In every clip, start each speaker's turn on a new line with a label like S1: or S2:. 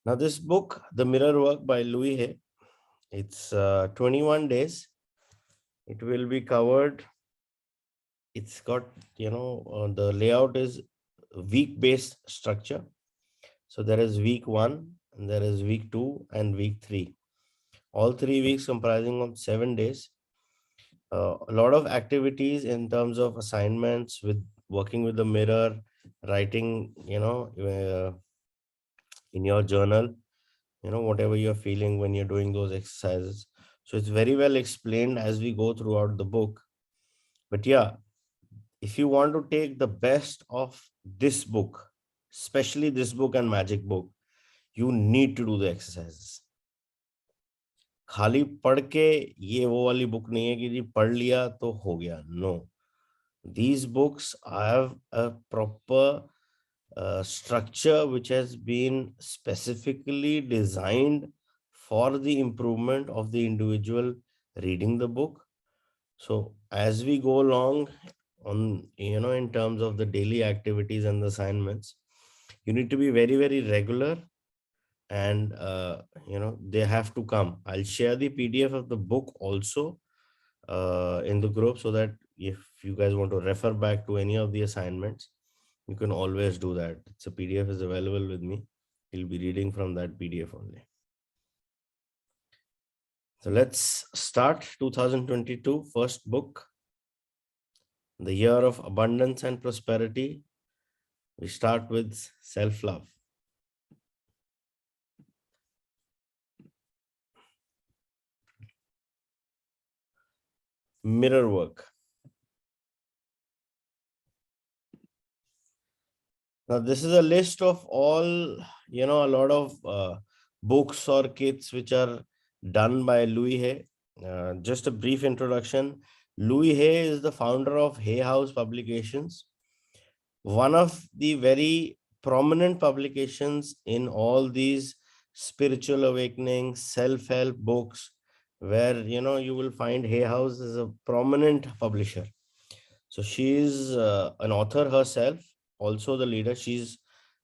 S1: Now, this book, The Mirror Work by Louise, it's 21 days. It will be covered. It's got, the layout is week-based structure. So there is week 1, and there is week 2, and week 3. All 3 weeks comprising of 7 days. A lot of activities in terms of assignments with working with the mirror, writing, in your journal, whatever you're feeling when you're doing those exercises. So it's very well explained as we go throughout the book. But yeah, if you want to take the best of this book, especially this book and magic book, you need to do the exercises. खाली पढ़ के ये वो वाली book नहीं है कि जी पढ़ लिया तो हो गया. No, these books have a proper structure which has been specifically designed for the improvement of the individual reading the book. So as we go along on, in terms of the daily activities and the assignments, you need to be very, very regular, and they have to come. I'll share the PDF of the book also in the group, so that if you guys want to refer back to any of the assignments, you can always do that. It's a PDF is available with me. You'll be reading from that PDF only. So let's start 2022 first book, the year of abundance and prosperity. We start with self-love. Mirror work. Now, this is a list of all, a lot of books or kits which are done by Louis Hay. Just a brief introduction. Louis Hay is the founder of Hay House Publications, one of the very prominent publications in all these spiritual awakening, self-help books, where, you will find Hay House is a prominent publisher. So she is an author herself, also the leader. She's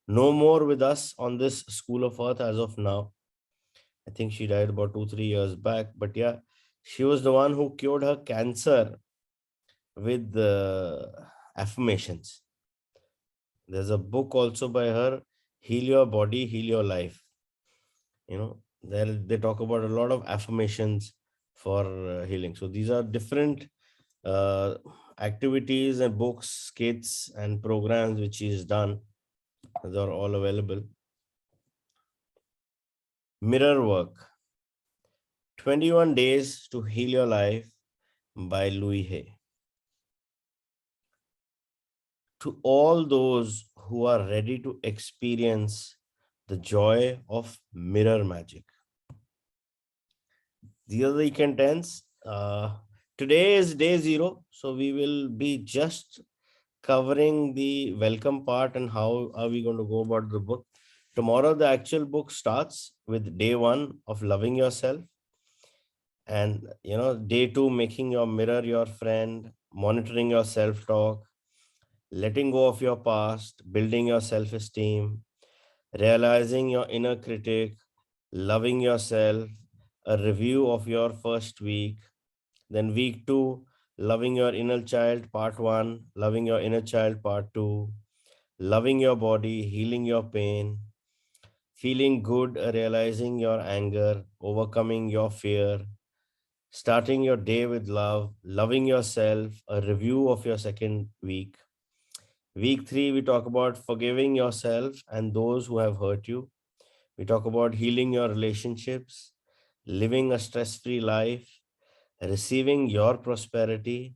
S1: no more with us on this School of Earth as of now. I think she died about 2-3 years back. But yeah, she was the one who cured her cancer with affirmations. There's a book also by her, Heal Your Body, Heal Your Life. There they talk about a lot of affirmations for healing. So these are different uh, activities and books, kits, and programs which is done. They are all available. Mirror work. 21 Days to Heal Your Life by Louis Hay. To all those who are ready to experience the joy of mirror magic. These are the contents. Today is day 0, so we will be just covering the welcome part and how are we going to go about the book. Tomorrow, the actual book starts with day 1 of loving yourself. And, day 2, making your mirror your friend, monitoring your self-talk, letting go of your past, building your self-esteem, realizing your inner critic, loving yourself, a review of your first week. Then week 2, loving your inner child, part 1, loving your inner child, part 2, loving your body, healing your pain, feeling good, realizing your anger, overcoming your fear, starting your day with love, loving yourself, a review of your second week. Week 3, we talk about forgiving yourself and those who have hurt you. We talk about healing your relationships, living a stress-free life, receiving your prosperity,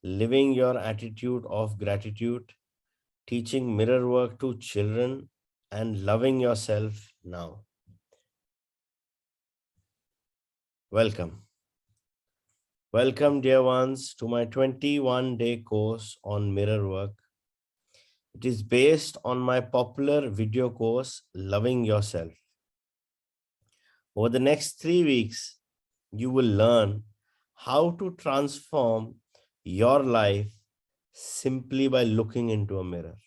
S1: living your attitude of gratitude, teaching mirror work to children, and loving yourself now. Welcome. Welcome, dear ones, to my 21-day course on mirror work. It is based on my popular video course, Loving Yourself. Over the next 3 weeks, you will learn how to transform your life simply by looking into a mirror.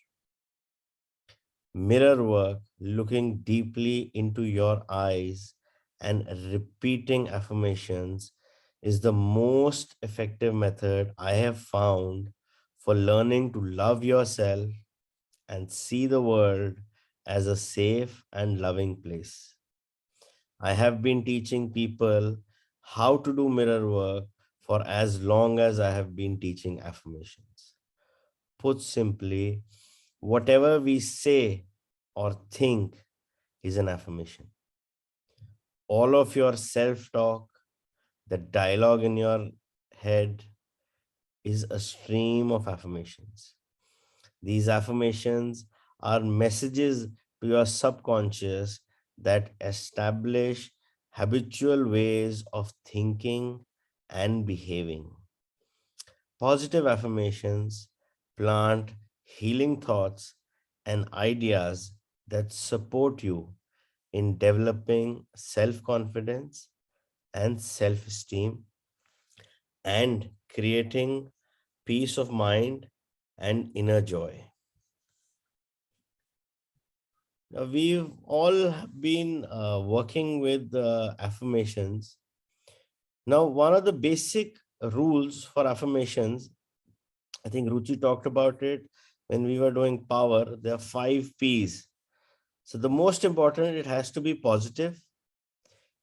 S1: Mirror work, looking deeply into your eyes and repeating affirmations, is the most effective method I have found for learning to love yourself and see the world as a safe and loving place. I have been teaching people how to do mirror work for as long as I have been teaching affirmations. Put simply, whatever we say or think is an affirmation. All of your self talk, the dialogue in your head, is a stream of affirmations. These affirmations are messages to your subconscious that establish habitual ways of thinking and behaving. Positive affirmations plant healing thoughts and ideas that support you in developing self confidence and self esteem and creating peace of mind and inner joy. We've all been working with affirmations. Now, one of the basic rules for affirmations, I think Ruchi talked about it when we were doing power. There are 5 P's. So, the most important, it has to be positive,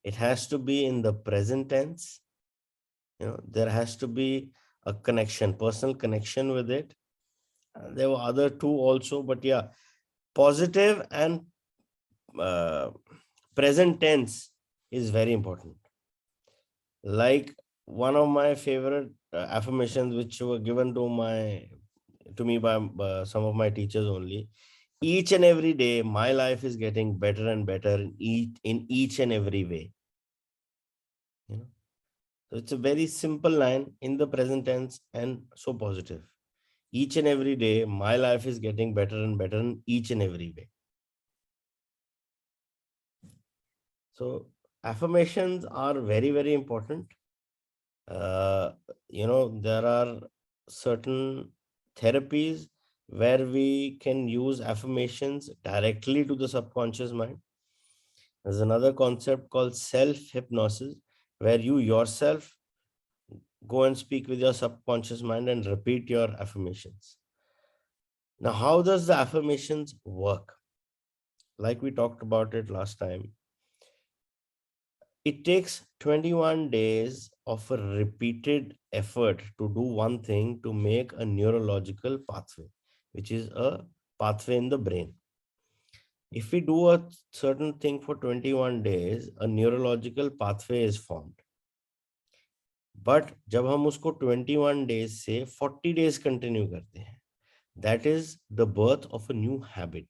S1: it has to be in the present tense, there has to be a connection, personal connection with it. There were other two also, but yeah, positive and uh, present tense is very important. Like one of my favorite affirmations, which were given to me by some of my teachers only. Each and every day, my life is getting better and better in each and every way. You know, so it's a very simple line in the present tense and so positive. Each and every day, my life is getting better and better in each and every way. So affirmations are very, very important. uh, there are certain therapies where we can use affirmations directly to the subconscious mind. There's another concept called self hypnosis, where you yourself go and speak with your subconscious mind and repeat your affirmations. Now, how does the affirmations work? Like we talked about it last time, it takes 21 days of a repeated effort to do one thing to make a neurological pathway, which is a pathway in the brain. If we do a certain thing for 21 days, a neurological pathway is formed. But जब हम उसको 21 days से 40 days continue करते हैं, that is the birth of a new habit.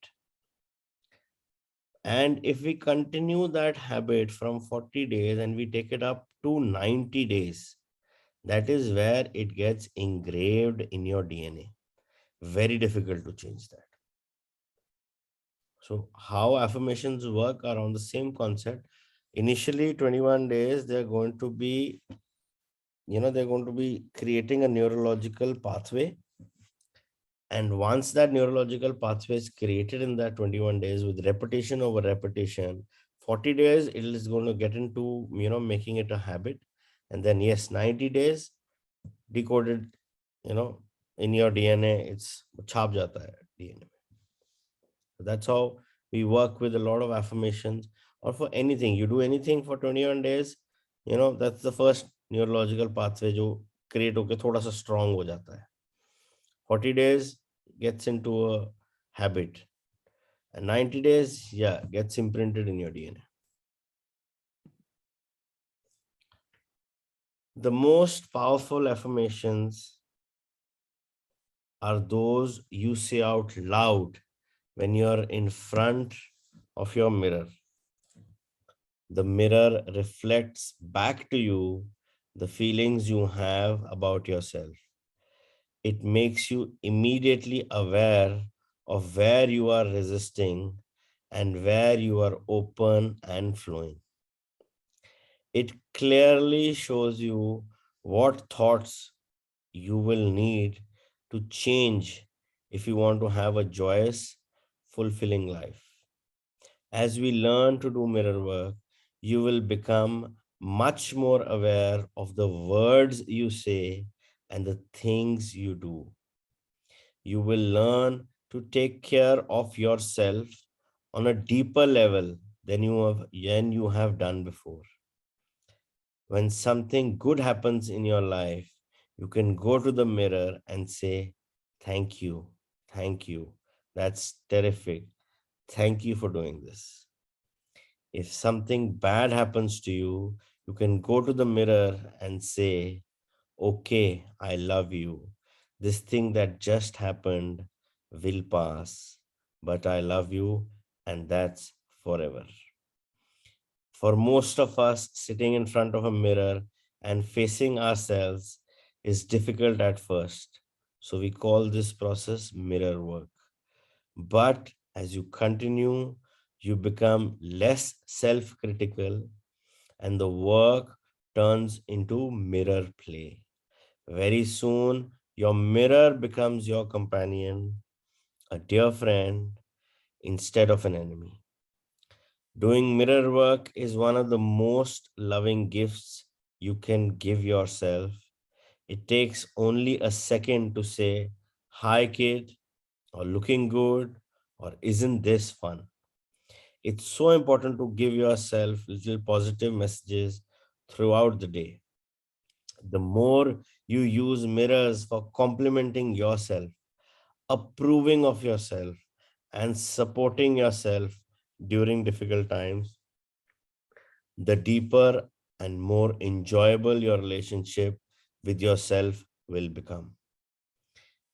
S1: And if we continue that habit from 40 days and we take it up to 90 days, that is where it gets engraved in your DNA. Very difficult to change that. So, how affirmations work are on the same concept. Initially, 21 days, they're going to be creating a neurological pathway. And once that neurological pathway is created in that 21 days with repetition over repetition, 40 days, it is going to get into, making it a habit. And then, yes, 90 days, decoded, you know, in your DNA, it's chap jata hai DNA. So that's how we work with a lot of affirmations or for anything. You do anything for 21 days, that's the first neurological pathway जो create होके थोड़ा सा strong हो जाता है. 40 days gets into a habit. And 90 days, yeah, gets imprinted in your DNA. The most powerful affirmations are those you say out loud when you're in front of your mirror. The mirror reflects back to you the feelings you have about yourself. It makes you immediately aware of where you are resisting and where you are open and flowing. It clearly shows you what thoughts you will need to change if you want to have a joyous, fulfilling life. As we learn to do mirror work, you will become much more aware of the words you say and the things you do. You will learn to take care of yourself on a deeper level than you have done before. When something good happens in your life, you can go to the mirror and say, "Thank you, thank you. That's terrific. Thank you for doing this." If something bad happens to you, you can go to the mirror and say, "Okay, I love you. This thing that just happened will pass, but I love you, and that's forever." For most of us, sitting in front of a mirror and facing ourselves is difficult at first. So we call this process mirror work. But as you continue, you become less self critical and the work turns into mirror play. Very soon, your mirror becomes your companion, a dear friend, instead of an enemy. Doing mirror work is one of the most loving gifts you can give yourself. It takes only a second to say, "Hi, kid," or "looking good," or "isn't this fun?" It's so important to give yourself little positive messages throughout the day. The more you use mirrors for complimenting yourself, approving of yourself, and supporting yourself during difficult times, the deeper and more enjoyable your relationship with yourself will become.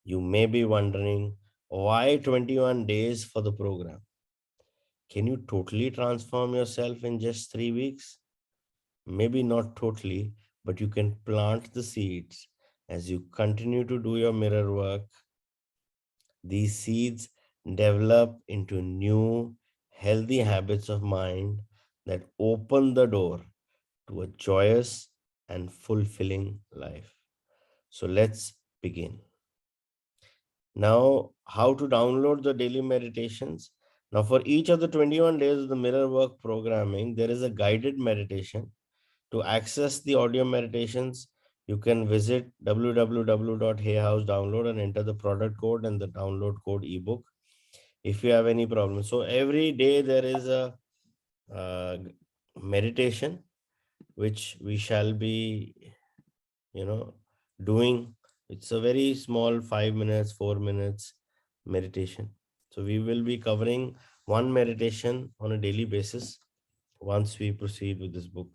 S1: You may be wondering, why 21 days for the program? Can you totally transform yourself in just 3 weeks? Maybe not totally, but you can plant the seeds. As you continue to do your mirror work, these seeds develop into new, healthy habits of mind that open the door to a joyous and fulfilling life. So let's begin. Now, how to download the daily meditations? Now, for each of the 21 days of the mirror work programming, there is a guided meditation. To access the audio meditations, you can visit www.heyhouse.download and enter the product code and the download code ebook if you have any problem. So every day there is a uh, meditation which we shall be, you know, doing. It's a very small 5 minutes, 4 minutes meditation. So we will be covering one meditation on a daily basis once we proceed with this book.